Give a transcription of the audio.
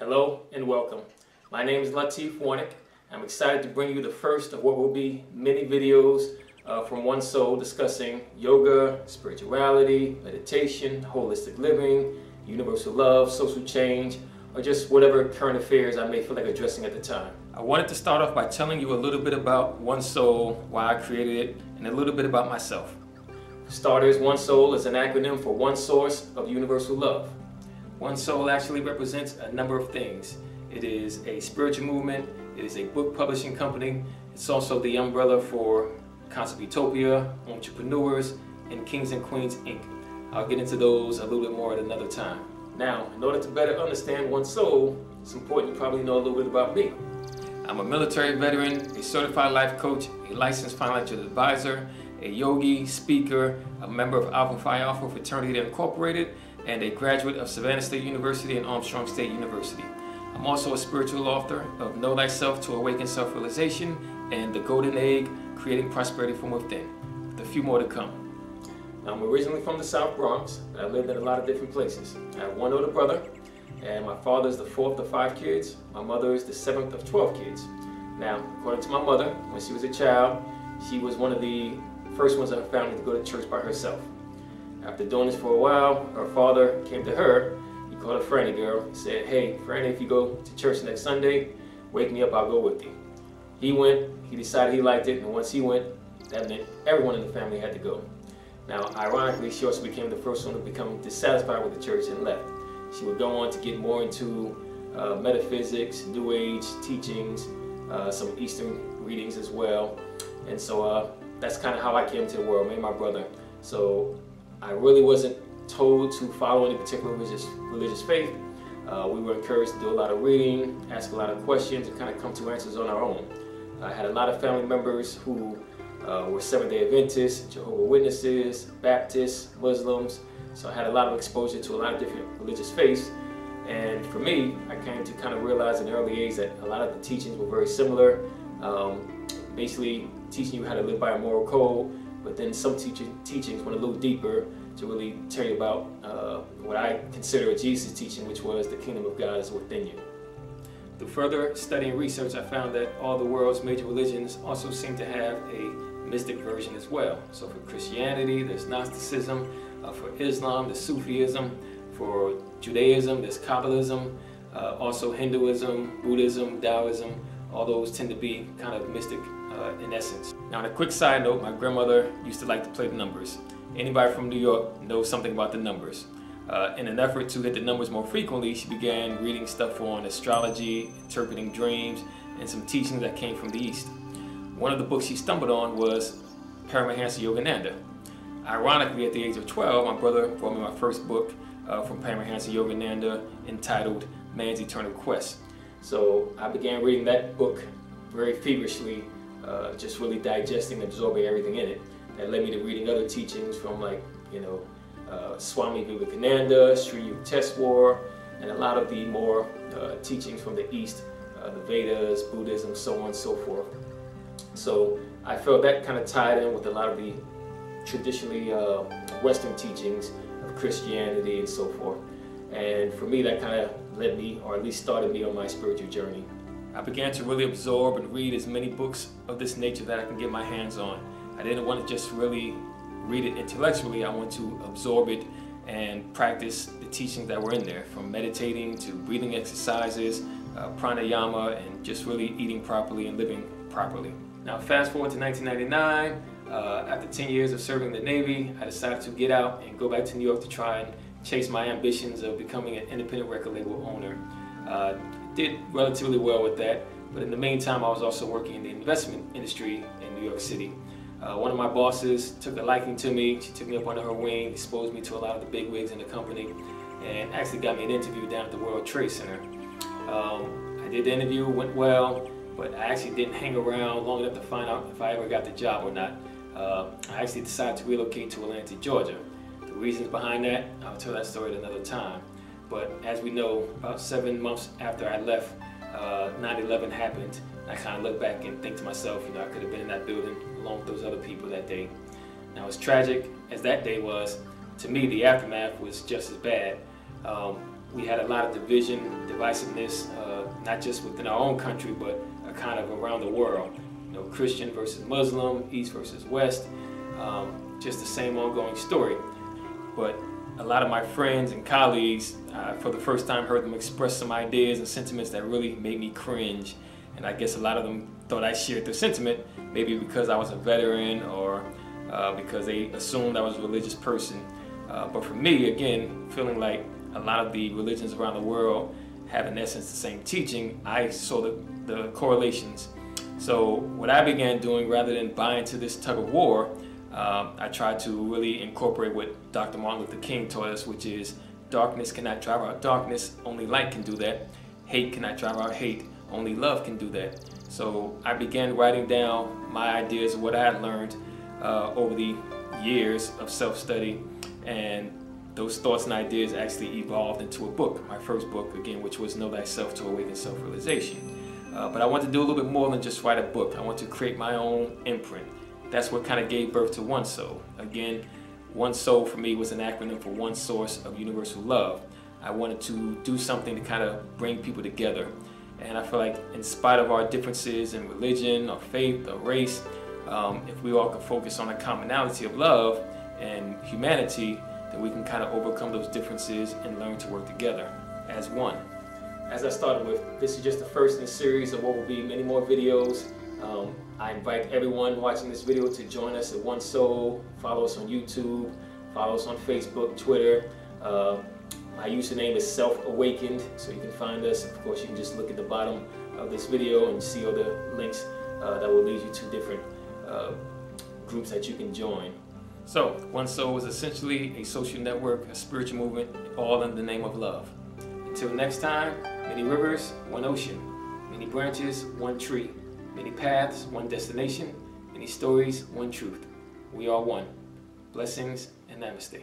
Hello and welcome. My name is Latif Warnick. I'm excited to bring you the first of what will be many videos from One Soul discussing yoga, spirituality, meditation, holistic living, universal love, social change, or just whatever current affairs I may feel like addressing at the time. I wanted to start off by telling you a little bit about One Soul, why I created it, and a little bit about myself. For starters, One Soul is an acronym for One Source of Universal Love. One Soul actually represents a number of things. It is a spiritual movement, it is a book publishing company, it's also the umbrella for Concept Utopia, Entrepreneurs, and Kings and Queens Inc. I'll get into those a little bit more at another time. Now, in order to better understand One Soul, it's important you probably know a little bit about me. I'm a military veteran, a certified life coach, a licensed financial advisor, a yogi, speaker, a member of Alpha Phi Alpha Fraternity Incorporated, and a graduate of Savannah State University and Armstrong State University. I'm also a spiritual author of Know Thyself to Awaken Self-Realization and The Golden Egg, Creating Prosperity from Within, with a few more to come. Now, I'm originally from the South Bronx, but I lived in a lot of different places. I have one older brother, and my father is the fourth of 5 kids. My mother is the 7th of 12 kids. Now, according to my mother, when she was a child, she was one of the first ones in her family to go to church by herself. After doing this for a while, her father came to her. He called her Franny girl. He said, "Hey, Franny, if you go to church next Sunday, wake me up, I'll go with you." He went, he decided he liked it, and once he went, that meant everyone in the family had to go. Now, ironically, she also became the first one to become dissatisfied with the church and left. She would go on to get more into metaphysics, New Age teachings, some Eastern readings as well. And so that's kind of how I came to the world, me and my brother. So I really wasn't told to follow any particular religious faith. We were encouraged to do a lot of reading, ask a lot of questions, and kind of come to answers on our own. I had a lot of family members who were Seventh-day Adventists, Jehovah's Witnesses, Baptists, Muslims. So I had a lot of exposure to a lot of different religious faiths. And for me, I came to kind of realize in the early age that a lot of the teachings were very similar. Basically teaching you how to live by a moral code, but then some teachings went a little deeper to really tell you about what I consider a Jesus teaching, which was the kingdom of God is within you. Through further study and research, I found that all the world's major religions also seem to have a mystic version as well. So for Christianity, there's Gnosticism. For Islam, there's Sufism. For Judaism, there's Kabbalism. Also Hinduism, Buddhism, Taoism. All those tend to be kind of mystic in essence. Now, on a quick side note, my grandmother used to like to play the numbers. Anybody from New York knows something about the numbers. In an effort to hit the numbers more frequently, she began reading stuff on astrology, interpreting dreams, and some teachings that came from the East. One of the books she stumbled on was Paramahansa Yogananda. Ironically, at the age of 12, my brother brought me my first book from Paramahansa Yogananda entitled Man's Eternal Quest. So I began reading that book very feverishly, just really digesting, absorbing everything in it. That led me to reading other teachings from Swami Vivekananda, Sri Yukteswar, and a lot of the more teachings from the East, the Vedas, Buddhism, so on and so forth. So I felt that kind of tied in with a lot of the traditionally Western teachings of Christianity and so forth. And for me, that kind of led me, or at least started me on my spiritual journey. I began to really absorb and read as many books of this nature that I can get my hands on. I didn't want to just really read it intellectually. I wanted to absorb it and practice the teachings that were in there, from meditating to breathing exercises, pranayama, and just really eating properly and living properly. Now, fast forward to 1999. After 10 years of serving the Navy, I decided to get out and go back to New York to try and chase my ambitions of becoming an independent record label owner. Did relatively well with that, but in the meantime, I was also working in the investment industry in New York City. One of my bosses took a liking to me. She took me up under her wing, exposed me to a lot of the big wigs in the company, and actually got me an interview down at the World Trade Center. I did the interview, went well, but I actually didn't hang around long enough to find out if I ever got the job or not. I actually decided to relocate to Atlanta, Georgia. The reasons behind that, I'll tell that story at another time. But as we know, about 7 months after I left, 9/11 happened. I kind of look back and think to myself, I could have been in that building along with those other people that day. Now, as tragic as that day was, to me, the aftermath was just as bad. we had a lot of division, divisiveness, not just within our own country, but kind of around the world. You know, Christian versus Muslim, East versus West, just the same ongoing story. But a lot of my friends and colleagues, for the first time, heard them express some ideas and sentiments that really made me cringe. And I guess a lot of them thought I shared their sentiment, maybe because I was a veteran or because they assumed I was a religious person. But for me, again, feeling like a lot of the religions around the world have in essence the same teaching, I saw the correlations. So what I began doing, rather than buy into this tug of war, I tried to really incorporate what Dr. Martin Luther King taught us, which is darkness cannot drive out darkness, only light can do that. Hate cannot drive out hate, only love can do that. So I began writing down my ideas of what I had learned over the years of self-study, and those thoughts and ideas actually evolved into a book, my first book, again, which was Know Thyself to Awaken Self-Realization. But I want to do a little bit more than just write a book. I want to create my own imprint. That's what kind of gave birth to One Soul. Again, One Soul for me was an acronym for One Source of Universal Love. I wanted to do something to kind of bring people together. And I feel like in spite of our differences in religion or faith or race, if we all can focus on a commonality of love and humanity, then we can kind of overcome those differences and learn to work together as one. As I started with, this is just the first in a series of what will be many more videos. I invite everyone watching this video to join us at One Soul. Follow us on YouTube, follow us on Facebook, Twitter. My username is Self-Awakened, so you can find us. Of course, you can just look at the bottom of this video and see all the links that will lead you to different groups that you can join. So, One Soul is essentially a social network, a spiritual movement, all in the name of love. Until next time, many rivers, one ocean. Many branches, one tree. Many paths, one destination. Many stories, one truth. We are one. Blessings and namaste.